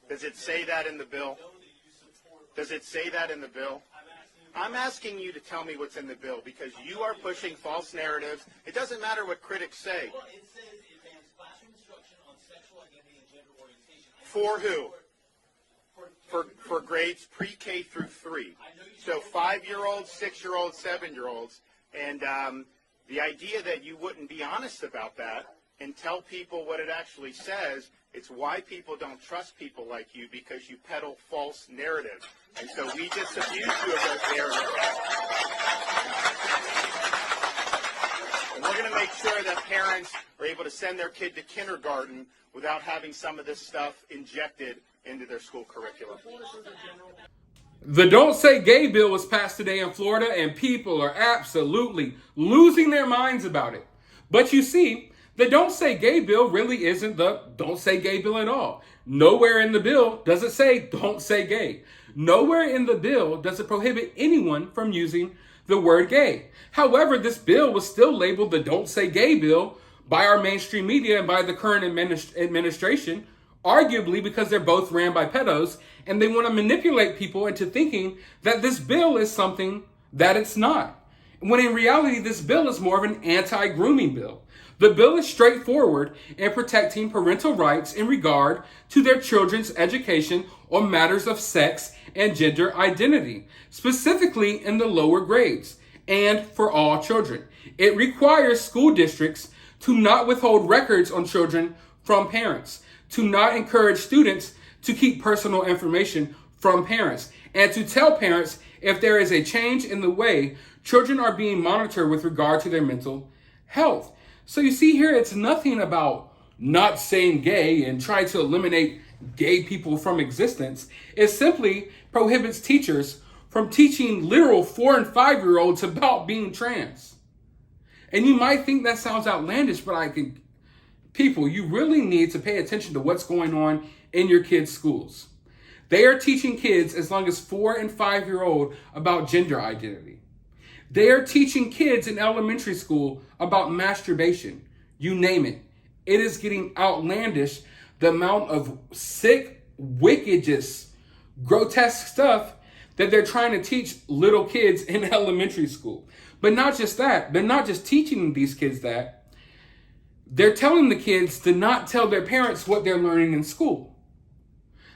Does it say that in the bill? Does it say that in the bill? I'm asking you to tell me what's in the bill because you are pushing false narratives. It doesn't matter what critics say. Well, it says it bans classroom instruction on sexual identity and gender orientation. For who? For grades pre-K through 3. So 5-year-olds, 6-year-olds, 7-year-olds. And the idea that you wouldn't be honest about that and tell people what it actually says, it's why people don't trust people like you, because you peddle false narratives. And so we disabuse you of those narratives. And we're going to make sure that parents are able to send their kid to kindergarten without having some of this stuff injected into their school curriculum. The Don't Say Gay bill was passed today in Florida, and people are absolutely losing their minds about it. But you see, the Don't Say Gay bill really isn't the Don't Say Gay bill at all. Nowhere in the bill does it say don't say gay. Nowhere in the bill does it prohibit anyone from using the word gay. However, this bill was still labeled the Don't Say Gay bill by our mainstream media and by the current administration, arguably because they're both ran by pedos, and they want to manipulate people into thinking that this bill is something that it's not. When in reality, this bill is more of an anti-grooming bill. The bill is straightforward in protecting parental rights in regard to their children's education on matters of sex and gender identity, specifically in the lower grades and for all children. It requires school districts to not withhold records on children from parents, to not encourage students to keep personal information from parents, and to tell parents if there is a change in the way children are being monitored with regard to their mental health. So you see here, it's nothing about not saying gay and trying to eliminate gay people from existence. It simply prohibits teachers from teaching literal 4 and 5-year-olds about being trans. And you might think that sounds outlandish, but people, you really need to pay attention to what's going on in your kids' schools. They are teaching kids as long as 4 and 5-year-old about gender identity. They are teaching kids in elementary school about masturbation. You name it. It is getting outlandish, the amount of sick, wicked, just grotesque stuff that they're trying to teach little kids in elementary school. But not just that. They're not just teaching these kids that. They're telling the kids to not tell their parents what they're learning in school.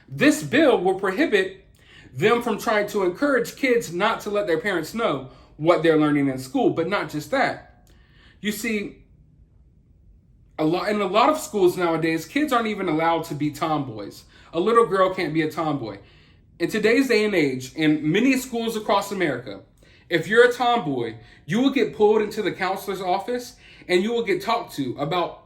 This bill will prohibit them from trying to encourage kids not to let their parents know what they're learning in school. But not just that. You see, in a lot of schools nowadays, kids aren't even allowed to be tomboys. A little girl can't be a tomboy. In today's day and age, in many schools across America, if you're a tomboy, you will get pulled into the counselor's office and you will get talked to about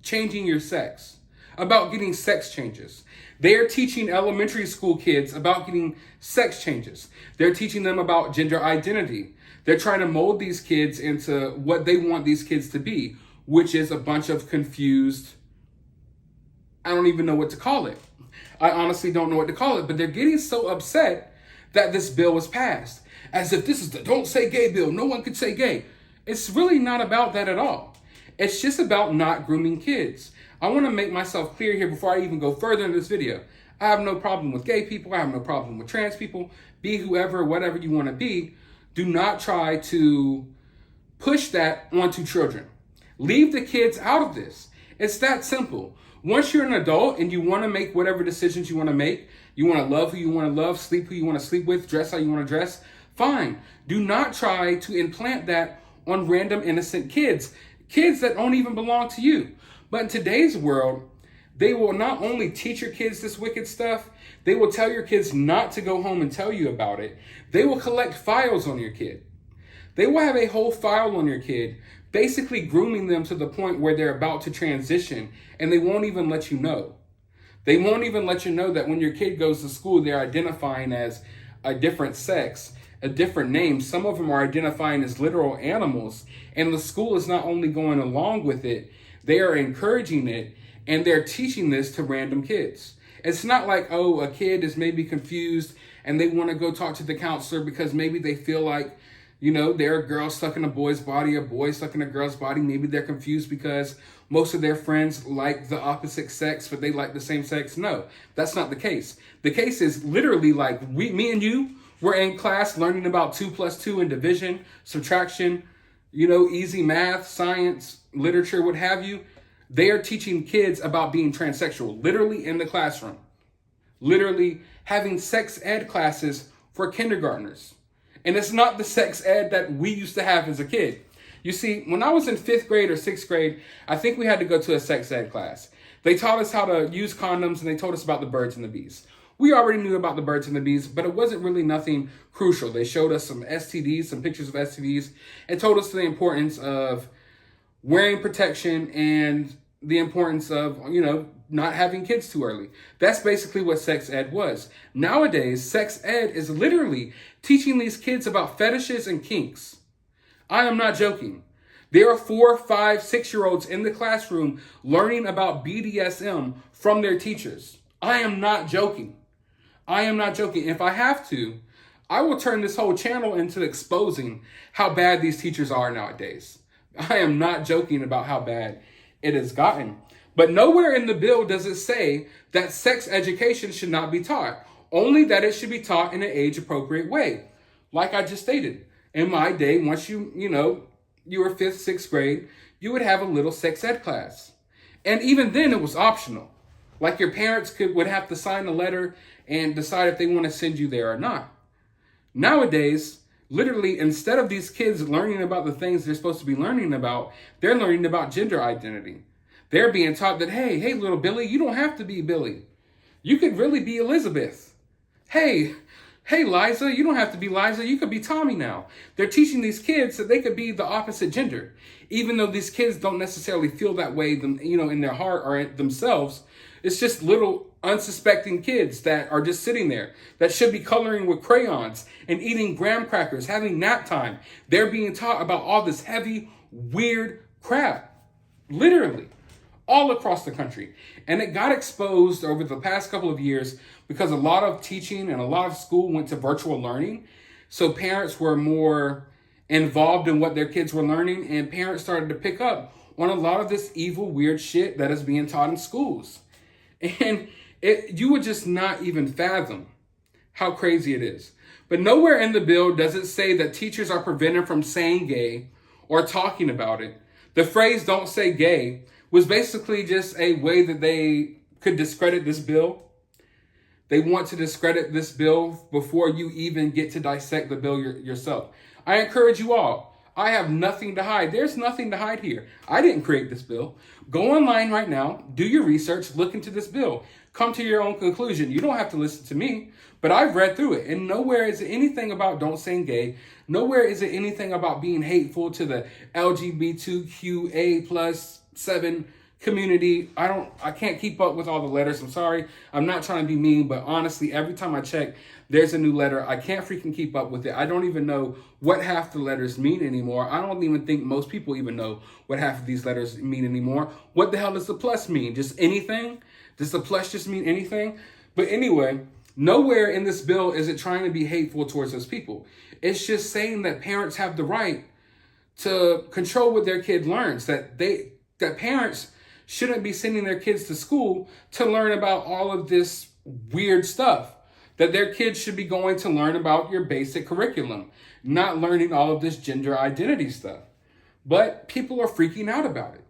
changing your sex, about getting sex changes. They are teaching elementary school kids about getting sex changes. They're teaching them about gender identity. They're trying to mold these kids into what they want these kids to be, which is a bunch of confused, I don't even know what to call it. I honestly don't know what to call it, but they're getting so upset that this bill was passed, as if this is the Don't Say Gay bill. No one could say gay. It's really not about that at all. It's just about not grooming kids. I want to make myself clear here before I even go further in this video. I have no problem with gay people. I have no problem with trans people. Be whoever, whatever you want to be. Do not try to push that onto children. Leave the kids out of this. It's that simple. Once you're an adult and you want to make whatever decisions you want to make, you want to love who you want to love, sleep who you want to sleep with, dress how you want to dress, fine. Do not try to implant that on random innocent kids that don't even belong to you. But in today's world, they will not only teach your kids this wicked stuff, they will tell your kids not to go home and tell you about it. They will collect files on your kid. They will have a whole file on your kid, basically grooming them to the point where they're about to transition, and they won't even let you know. They won't even let you know that when your kid goes to school, they're identifying as a different sex, a different name. Some of them are identifying as literal animals, and the school is not only going along with it, they are encouraging it, and they're teaching this to random kids. It's not like, oh, a kid is maybe confused and they want to go talk to the counselor because maybe they feel like You know, there are girls stuck in a boy's body, or boys stuck in a girl's body. Maybe they're confused because most of their friends like the opposite sex, but they like the same sex. No, that's not the case. The case is literally like me and you, we're in class learning about 2 plus 2 and division, subtraction, you know, easy math, science, literature, what have you. They are teaching kids about being transsexual, literally in the classroom. Literally having sex ed classes for kindergartners. And it's not the sex ed that we used to have as a kid. You see, when I was in 5th grade or 6th grade, I think we had to go to a sex ed class. They taught us how to use condoms, and they told us about the birds and the bees. We already knew about the birds and the bees, but it wasn't really nothing crucial. They showed us some STDs, some pictures of STDs, and told us the importance of wearing protection and the importance of, you know, not having kids too early. That's basically what sex ed was. Nowadays, sex ed is literally teaching these kids about fetishes and kinks. I am not joking. There are 4, 5, 6-year-olds in the classroom learning about BDSM from their teachers. I am not joking. I am not joking. If I have to, I will turn this whole channel into exposing how bad these teachers are nowadays. I am not joking about how bad it has gotten. But nowhere in the bill does it say that sex education should not be taught, only that it should be taught in an age-appropriate way. Like I just stated, in my day, once you were 5th, 6th grade, you would have a little sex ed class. And even then it was optional. Like your parents would have to sign a letter and decide if they want to send you there or not. Nowadays, literally, instead of these kids learning about the things they're supposed to be learning about, they're learning about gender identity. They're being taught that, hey, little Billy, you don't have to be Billy. You could really be Elizabeth. Hey, Liza, you don't have to be Liza. You could be Tommy now. They're teaching these kids that they could be the opposite gender, even though these kids don't necessarily feel that way, in their heart or themselves. It's just little unsuspecting kids that are just sitting there that should be coloring with crayons and eating graham crackers, having nap time. They're being taught about all this heavy, weird crap. Literally. All across the country. And it got exposed over the past couple of years because a lot of teaching and a lot of school went to virtual learning. So parents were more involved in what their kids were learning, and parents started to pick up on a lot of this evil, weird shit that is being taught in schools. And you would just not even fathom how crazy it is. But nowhere in the bill does it say that teachers are prevented from saying gay or talking about it. The phrase "don't say gay" was basically just a way that they could discredit this bill. They want to discredit this bill before you even get to dissect the bill yourself. I encourage you all. I have nothing to hide. There's nothing to hide here. I didn't create this bill. Go online right now, do your research, look into this bill. Come to your own conclusion. You don't have to listen to me, but I've read through it, and nowhere is it anything about don't say gay. Nowhere is it anything about being hateful to the LGBTQA+7 community. I can't keep up with all the letters. I'm sorry. I'm not trying to be mean, but honestly, every time I check, there's a new letter. I can't freaking keep up with it. I don't even know what half the letters mean anymore. I don't even think most people even know what half of these letters mean anymore. What the hell does the plus mean? Just anything? Does the plus just mean anything? But anyway, nowhere in this bill is it trying to be hateful towards those people. It's just saying that parents have the right to control what their kid learns, that parents shouldn't be sending their kids to school to learn about all of this weird stuff, that their kids should be going to learn about your basic curriculum, not learning all of this gender identity stuff. But people are freaking out about it.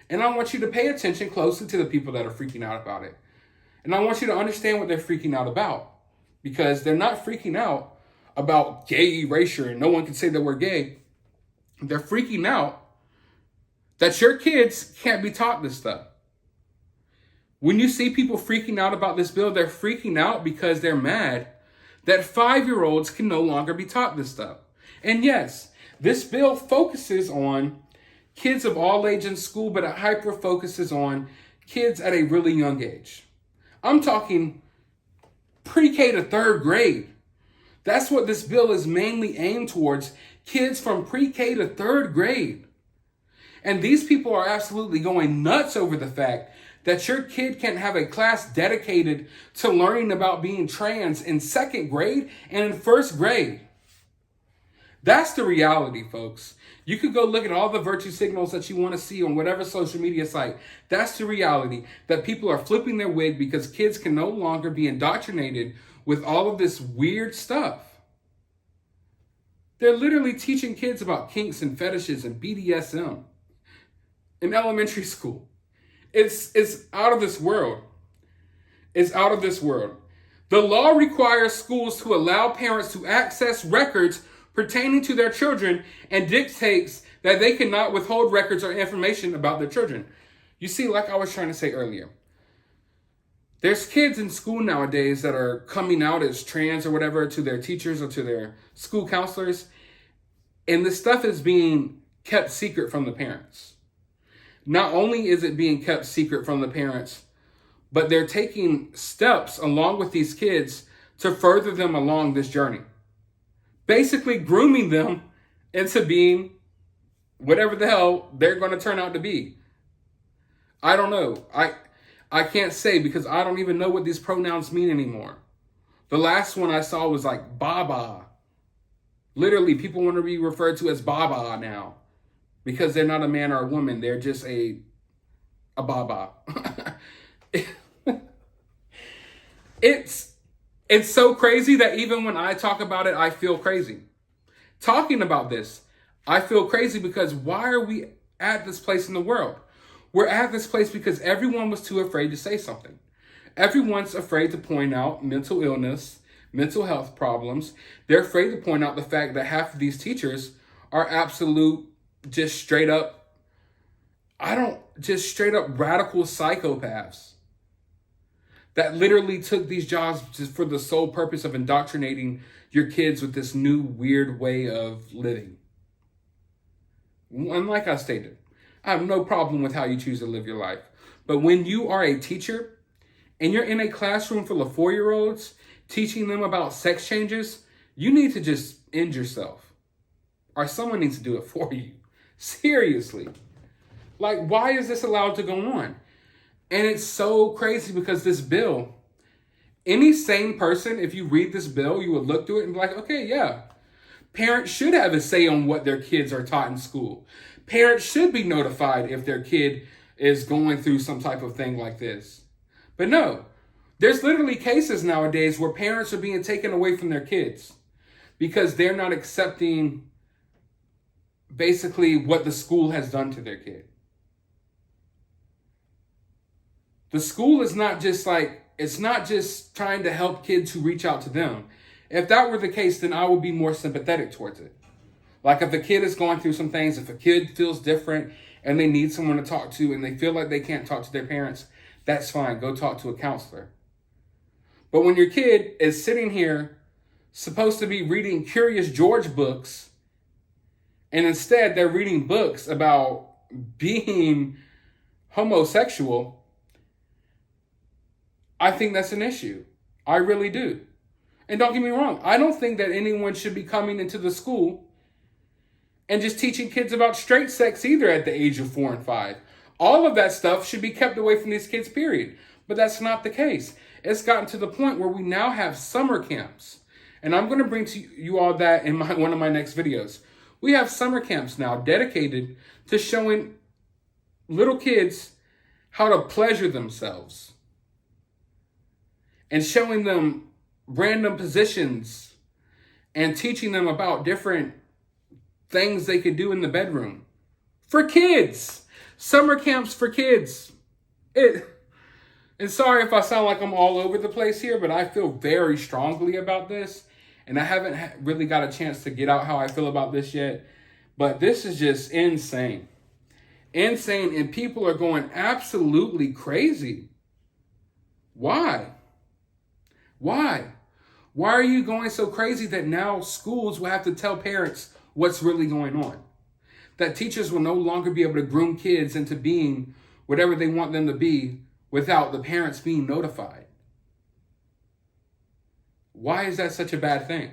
And I want you to pay attention closely to the people that are freaking out about it. And I want you to understand what they're freaking out about, because they're not freaking out about gay erasure and no one can say that we're gay. They're freaking out that your kids can't be taught this stuff. When you see people freaking out about this bill, they're freaking out because they're mad that 5-year-olds can no longer be taught this stuff. And yes, this bill focuses on kids of all age in school, but it hyper focuses on kids at a really young age. I'm talking pre-K to 3rd grade. That's what this bill is mainly aimed towards, kids from pre-K to 3rd grade. And these people are absolutely going nuts over the fact that your kid can have a class dedicated to learning about being trans in 2nd grade and in 1st grade. That's the reality, folks. You could go look at all the virtue signals that you want to see on whatever social media site. That's the reality, that people are flipping their wig because kids can no longer be indoctrinated with all of this weird stuff. They're literally teaching kids about kinks and fetishes and BDSM in elementary school. It's out of this world. It's out of this world. The law requires schools to allow parents to access records pertaining to their children and dictates that they cannot withhold records or information about their children. You see, like I was trying to say earlier, there's kids in school nowadays that are coming out as trans or whatever to their teachers or to their school counselors, and this stuff is being kept secret from the parents. Not only is it being kept secret from the parents, but they're taking steps along with these kids to further them along this journey. Basically grooming them into being whatever the hell they're going to turn out to be. I don't know. I can't say because I don't even know what these pronouns mean anymore. The last one I saw was like Baba. Literally, people want to be referred to as Baba now because they're not a man or a woman. They're just a Baba. It's so crazy that even when I talk about it, I feel crazy. Talking about this, I feel crazy because why are we at this place in the world? We're at this place because everyone was too afraid to say something. Everyone's afraid to point out mental illness, mental health problems. They're afraid to point out the fact that half of these teachers are absolute, just straight up radical psychopaths that literally took these jobs just for the sole purpose of indoctrinating your kids with this new weird way of living. And like I stated, I have no problem with how you choose to live your life. But when you are a teacher and you're in a classroom full of 4-year-olds teaching them about sex changes, you need to just end yourself. Or someone needs to do it for you. Seriously. Like, why is this allowed to go on? And it's so crazy because this bill, any sane person, if you read this bill, you would look through it and be like, okay, yeah. Parents should have a say on what their kids are taught in school. Parents should be notified if their kid is going through some type of thing like this. But no, there's literally cases nowadays where parents are being taken away from their kids because they're not accepting basically what the school has done to their kid. The school is not just it's not just trying to help kids who reach out to them. If that were the case, then I would be more sympathetic towards it. Like if a kid is going through some things, if a kid feels different and they need someone to talk to and they feel like they can't talk to their parents, that's fine. Go talk to a counselor. But when your kid is sitting here supposed to be reading Curious George books, and instead they're reading books about being homosexual, I think that's an issue. I really do. And don't get me wrong, I don't think that anyone should be coming into the school and just teaching kids about straight sex either at the age of 4 and 5. All of that stuff should be kept away from these kids, period. But that's not the case. It's gotten to the point where we now have summer camps. And I'm going to bring to you all that in one of my next videos. We have summer camps now dedicated to showing little kids how to pleasure themselves and showing them random positions and teaching them about different things they could do in the bedroom for kids. Summer camps for kids. And sorry if I sound like I'm all over the place here, but I feel very strongly about this. And I haven't really got a chance to get out how I feel about this yet. But this is just insane. Insane. And people are going absolutely crazy. Why? Why? Why are you going so crazy that now schools will have to tell parents what's really going on? That teachers will no longer be able to groom kids into being whatever they want them to be without the parents being notified. Why is that such a bad thing?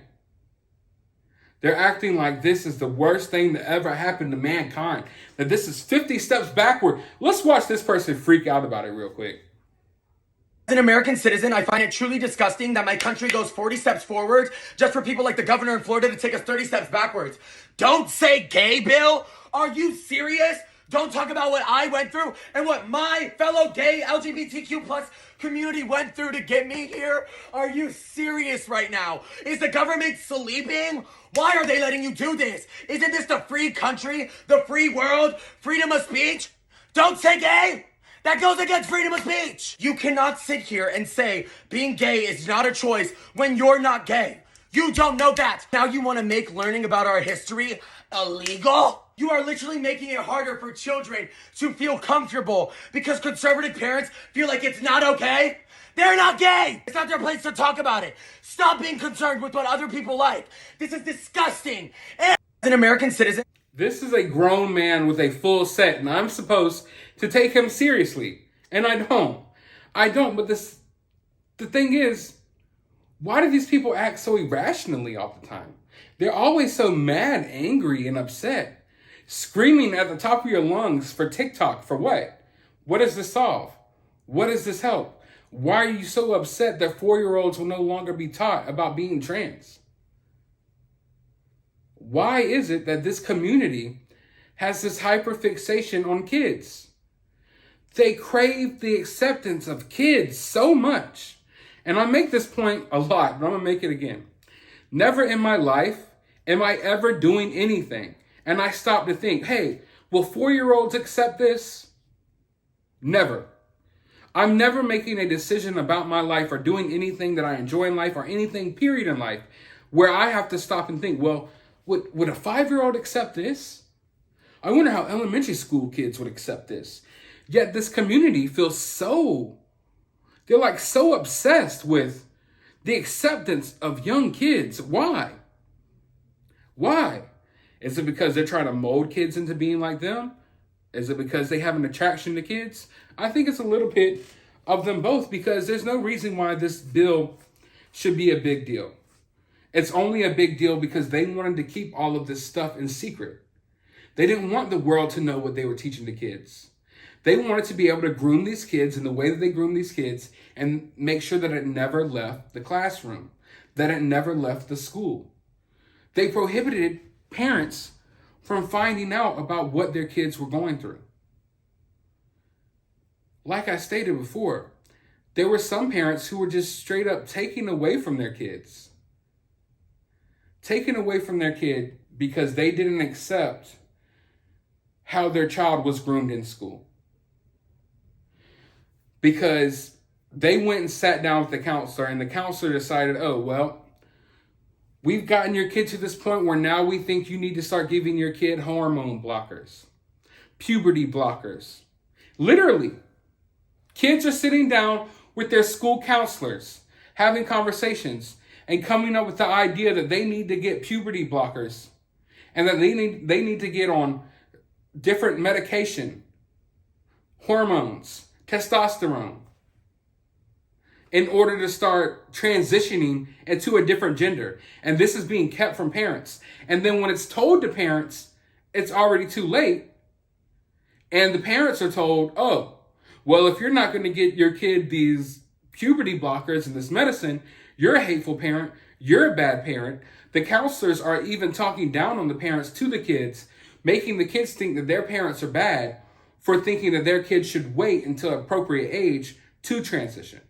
They're acting like this is the worst thing that ever happened to mankind. That this is 50 steps backward. Let's watch this person freak out about it real quick. As an American citizen, I find it truly disgusting that my country goes 40 steps forward just for people like the governor in Florida to take us 30 steps backwards. Don't say gay, Bill. Are you serious? Don't talk about what I went through and what my fellow gay LGBTQ plus community went through to get me here. Are you serious right now? Is the government sleeping? Why are they letting you do this? Isn't this the free country, the free world, freedom of speech? Don't say gay. That goes against freedom of speech. You cannot sit here and say being gay is not a choice when you're not gay. You don't know that. Now you want to make learning about our history illegal? You are literally making it harder for children to feel comfortable because conservative parents feel like it's not okay. They're not gay. It's not their place to talk about it. Stop being concerned with what other people like. This is disgusting. And as an American citizen, This is a grown man with a full set, and I'm supposed to take him seriously. And I don't. But the thing is, why do these people act so irrationally all the time? They're always so mad, angry, and upset. Screaming at the top of your lungs for TikTok for what? What does this solve? What does this help? Why are you so upset that 4-year-olds will no longer be taught about being trans? Why is it that this community has this hyperfixation on kids? They crave the acceptance of kids so much. And I make this point a lot, but I'm going to make it again. Never in my life am I ever doing anything, and I stop to think, hey, will 4-year-olds accept this? Never. I'm never making a decision about my life or doing anything that I enjoy in life or anything period in life where I have to stop and think, well, would a 5-year-old accept this? I wonder how elementary school kids would accept this. Yet this community feels they're like so obsessed with the acceptance of young kids. Why? Why? Is it because they're trying to mold kids into being like them? Is it because they have an attraction to kids? I think it's a little bit of them both, because there's no reason why this bill should be a big deal. It's only a big deal because they wanted to keep all of this stuff in secret. They didn't want the world to know what they were teaching the kids. They wanted to be able to groom these kids in the way that they groom these kids and make sure that it never left the classroom, that it never left the school. They prohibited parents from finding out about what their kids were going through. Like I stated before, there were some parents who were just straight up taking away from their kids. Taken away from their kid because they didn't accept how their child was groomed in school. Because they went and sat down with the counselor, and the counselor decided, oh, well, we've gotten your kid to this point where now we think you need to start giving your kid hormone blockers, puberty blockers. Literally, kids are sitting down with their school counselors, having conversations, and coming up with the idea that they need to get puberty blockers and that they need to get on different medication, hormones, testosterone, in order to start transitioning into a different gender. And this is being kept from parents. And then when it's told to parents, it's already too late. And the parents are told, oh, well, if you're not going to get your kid these puberty blockers and this medicine, you're a hateful parent. You're a bad parent. The counselors are even talking down on the parents to the kids, making the kids think that their parents are bad for thinking that their kids should wait until appropriate age to transition.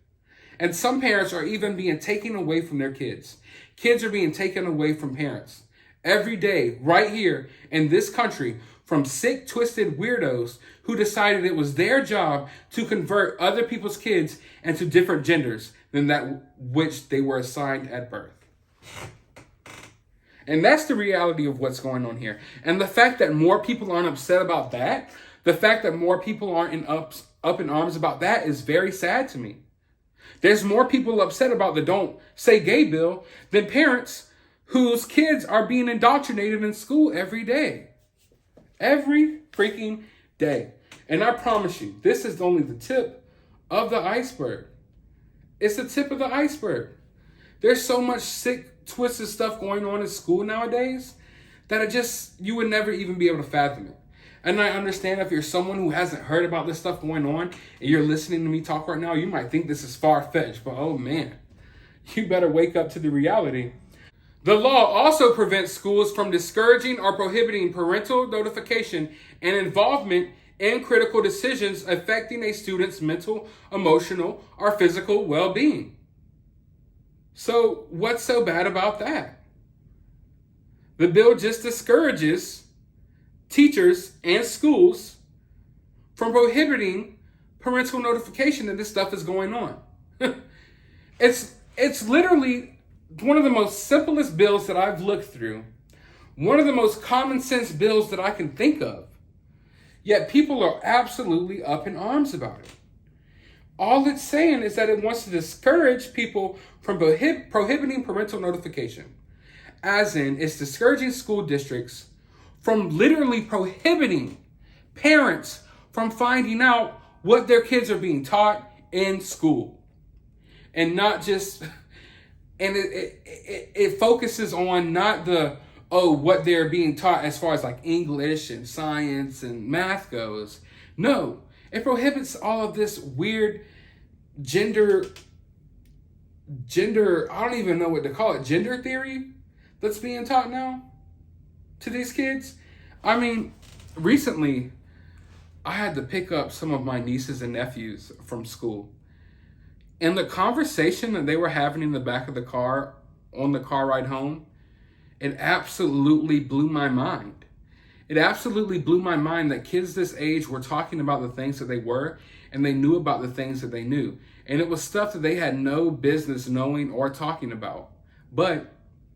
And some parents are even being taken away from their kids. Kids are being taken away from parents every day, right here in this country, from sick, twisted weirdos who decided it was their job to convert other people's kids into different genders than that which they were assigned at birth. And that's the reality of what's going on here. And the fact that more people aren't upset about that, the fact that more people aren't up in arms about that is very sad to me. There's more people upset about the Don't Say Gay bill than parents whose kids are being indoctrinated in school every day. Every freaking day. And I promise you, this is only the tip of the iceberg. It's the tip of the iceberg. There's so much sick, twisted stuff going on in school nowadays that you would never even be able to fathom it. And I understand if you're someone who hasn't heard about this stuff going on and you're listening to me talk right now, you might think this is far-fetched, but oh man, you better wake up to the reality. The law also prevents schools from discouraging or prohibiting parental notification and involvement in critical decisions affecting a student's mental, emotional, or physical well-being. So what's so bad about that? The bill just discourages teachers and schools from prohibiting parental notification that this stuff is going on. It's literally one of the most simplest bills that I've looked through. One of the most common sense bills that I can think of. Yet people are absolutely up in arms about it. All it's saying is that it wants to discourage people from prohibiting parental notification. As in, it's discouraging school districts from literally prohibiting parents from finding out what their kids are being taught in school. And not just, and it focuses on not what they're being taught as far as like English and science and math goes. No, it prohibits all of this weird gender, I don't even know what to call it, gender theory that's being taught now to these kids. I mean, recently I had to pick up some of my nieces and nephews from school. And the conversation that they were having in the back of the car, on the car ride home, it absolutely blew my mind. It absolutely blew my mind that kids this age were talking about the things that they were, and they knew about the things that they knew. And it was stuff that they had no business knowing or talking about. But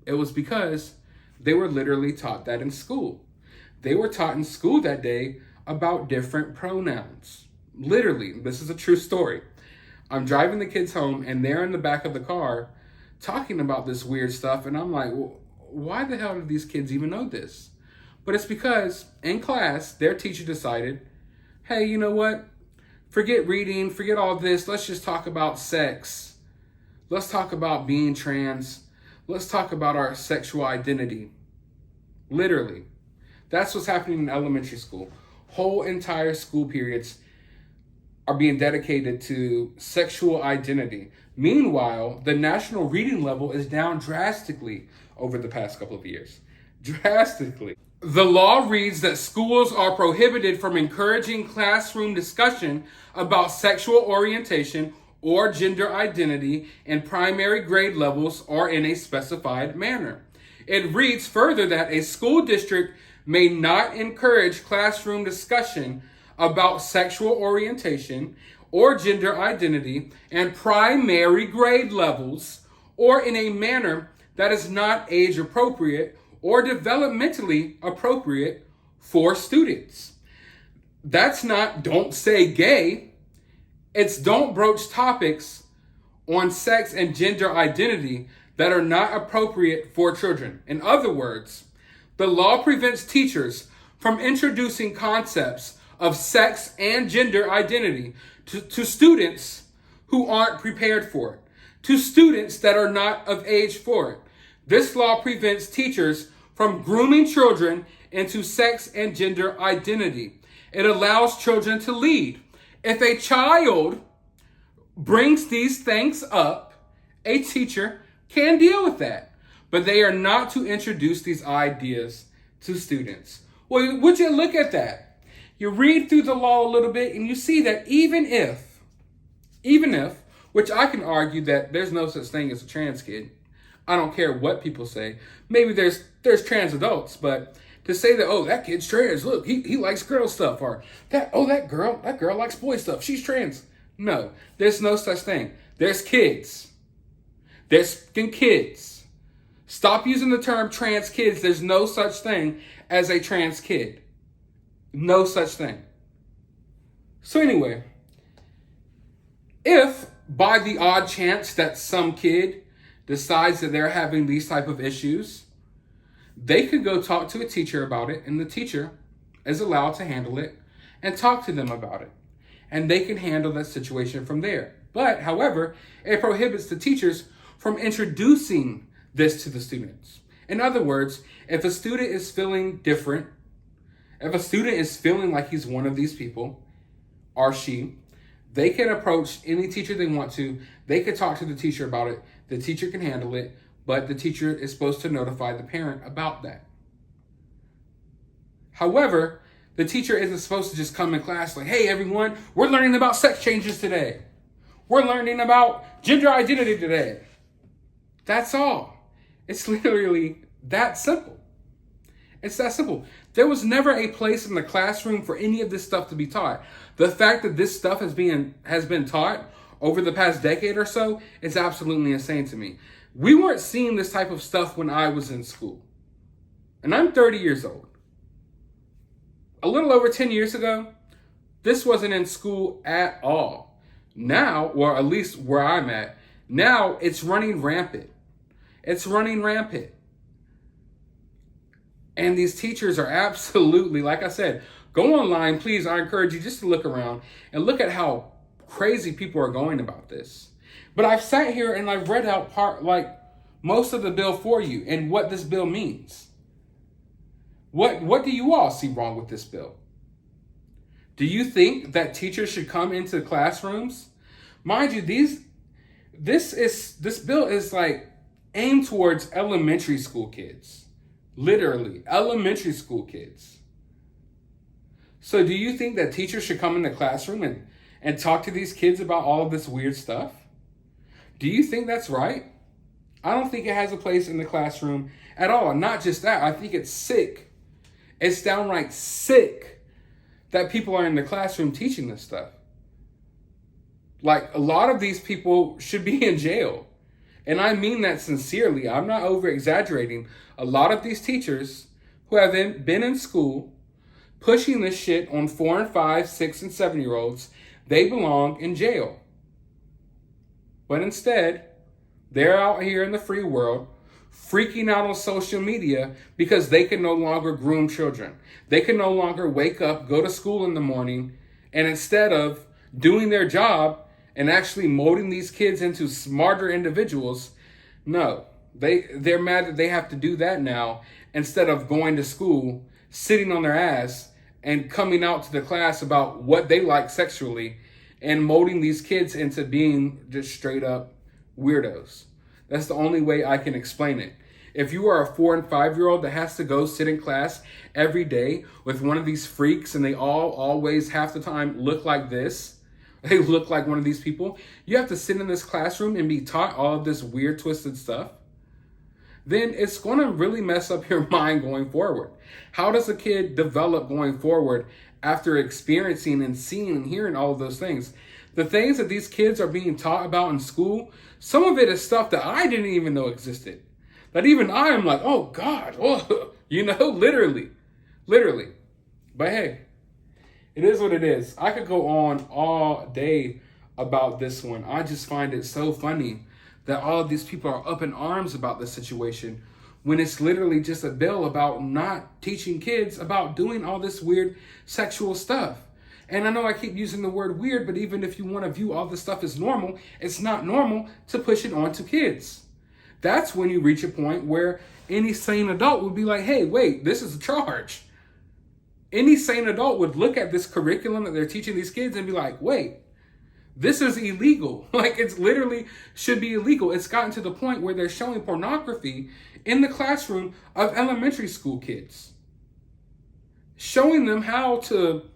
it was because they were literally taught that in school. They were taught in school that day about different pronouns. Literally, this is a true story. I'm driving the kids home and they're in the back of the car talking about this weird stuff. And I'm like, well, why the hell do these kids even know this? But it's because in class, their teacher decided, hey, you know what? Forget reading, forget all this. Let's just talk about sex. Let's talk about being trans. Let's talk about our sexual identity. Literally. That's what's happening in elementary school. Whole entire school periods are being dedicated to sexual identity. Meanwhile, the national reading level is down drastically over the past couple of years. Drastically. The law reads that schools are prohibited from encouraging classroom discussion about sexual orientation or gender identity in primary grade levels or in a specified manner. It reads further that a school district may not encourage classroom discussion about sexual orientation or gender identity in primary grade levels or in a manner that is not age appropriate or developmentally appropriate for students. That's not don't say gay. It's don't broach topics on sex and gender identity that are not appropriate for children. In other words, the law prevents teachers from introducing concepts of sex and gender identity to students who aren't prepared for it, to students that are not of age for it. This law prevents teachers from grooming children into sex and gender identity. It allows children to lead. If a child brings these things up, a teacher can deal with that. But they are not to introduce these ideas to students. Well, would you look at that? You read through the law a little bit and you see that even if, which I can argue that there's no such thing as a trans kid. I don't care what people say. Maybe there's trans adults, but to say that, oh, that kid's trans, look, he likes girl stuff, or that girl likes boy stuff, she's trans. No, there's no such thing. There's kids. There's fucking kids. Stop using the term trans kids. There's no such thing as a trans kid. No such thing. So anyway, if by the odd chance that some kid decides that they're having these type of issues, they could go talk to a teacher about it, and the teacher is allowed to handle it and talk to them about it. And they can handle that situation from there. But, however, it prohibits the teachers from introducing this to the students. In other words, if a student is feeling different If a student is feeling like he's one of these people, or she, they can approach any teacher they want to. They can talk to the teacher about it. The teacher can handle it, but the teacher is supposed to notify the parent about that. However, the teacher isn't supposed to just come in class like, hey, everyone, we're learning about sex changes today. We're learning about gender identity today. That's all. It's literally that simple. It's that simple. There was never a place in the classroom for any of this stuff to be taught. The fact that this stuff has been taught over the past decade or so is absolutely insane to me. We weren't seeing this type of stuff when I was in school. And I'm 30 years old. A little over 10 years ago, this wasn't in school at all. Now, or at least where I'm at, now it's running rampant. It's running rampant. And these teachers are absolutely, like I said, go online, please. I encourage you just to look around and look at how crazy people are going about this. But I've sat here and I've read out most of the bill for you and what this bill means. What do you all see wrong with this bill? Do you think that teachers should come into classrooms? Mind you, this bill is like aimed towards elementary school kids. Literally, elementary school kids. So do you think that teachers should come in the classroom and talk to these kids about all of this weird stuff? Do you think that's right? I don't think it has a place in the classroom at all. Not just that, I think it's sick. It's downright sick that people are in the classroom teaching this stuff. Like, a lot of these people should be in jail. And I mean that sincerely. I'm not over exaggerating. A lot of these teachers who have been in school pushing this shit on 4 and 5, 6 and 7-year-olds, they belong in jail. But instead, they're out here in the free world freaking out on social media because they can no longer groom children. They can no longer wake up, go to school in the morning, and instead of doing their job and actually molding these kids into smarter individuals, no, they're mad that they have to do that now instead of going to school, sitting on their ass, and coming out to the class about what they like sexually and molding these kids into being just straight up weirdos. That's the only way I can explain it. If you are a 4 and 5-year-old that has to go sit in class every day with one of these freaks and they all always half the time look like this, they look like one of these people, you have to sit in this classroom and be taught all of this weird twisted stuff, then it's going to really mess up your mind going forward. How does a kid develop going forward after experiencing and seeing and hearing all of those things? The things that these kids are being taught about in school, some of it is stuff that I didn't even know existed. That even I am like, oh God, oh, literally. But hey, it is what it is. I could go on all day about this one. I just find it so funny that all of these people are up in arms about this situation when it's literally just a bill about not teaching kids about doing all this weird sexual stuff. And I know I keep using the word weird, but even if you want to view all this stuff as normal, it's not normal to push it onto kids. That's when you reach a point where any sane adult would be like, hey, wait, this is a charge. Any sane adult would look at this curriculum that they're teaching these kids and be like, wait, this is illegal. Like, it's literally should be illegal. It's gotten to the point where they're showing pornography in the classroom of elementary school kids, showing them how to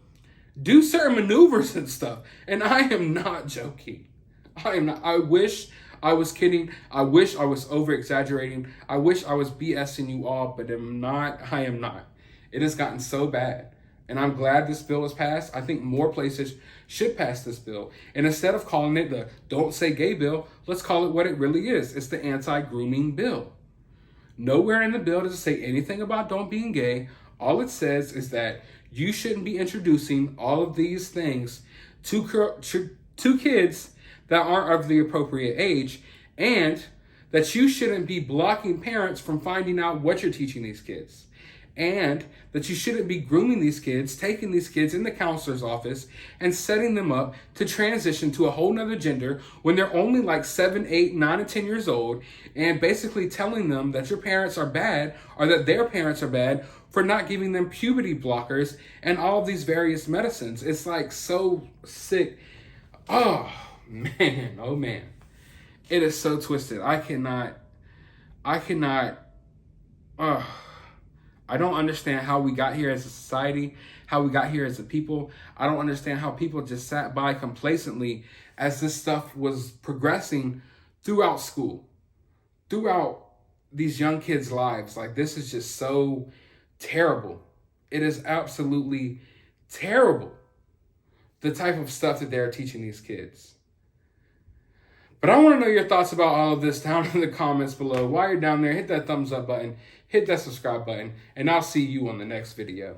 do certain maneuvers and stuff. And I am not joking. I am not. I wish I was kidding. I wish I was over exaggerating. I wish I was BSing you all, but I am not. It has gotten so bad. And I'm glad this bill was passed. I think more places should pass this bill. And instead of calling it the Don't Say Gay bill, let's call it what it really is. It's the anti-grooming bill. Nowhere in the bill does it say anything about don't being gay. All it says is that you shouldn't be introducing all of these things to kids that aren't of the appropriate age, and that you shouldn't be blocking parents from finding out what you're teaching these kids. and that you shouldn't be grooming these kids, taking these kids in the counselor's office and setting them up to transition to a whole nother gender when they're only like 7, 8, 9, and 10 years old, and basically telling them that your parents are bad or that their parents are bad for not giving them puberty blockers and all of these various medicines. It's like so sick. Oh man. It is so twisted. I don't understand how we got here as a society, how we got here as a people. I don't understand how people just sat by complacently as this stuff was progressing throughout school, throughout these young kids' lives. Like, this is just so terrible. It is absolutely terrible, the type of stuff that they're teaching these kids. But I want to know your thoughts about all of this down in the comments below. While you're down there, hit that thumbs up button, hit that subscribe button, and I'll see you on the next video.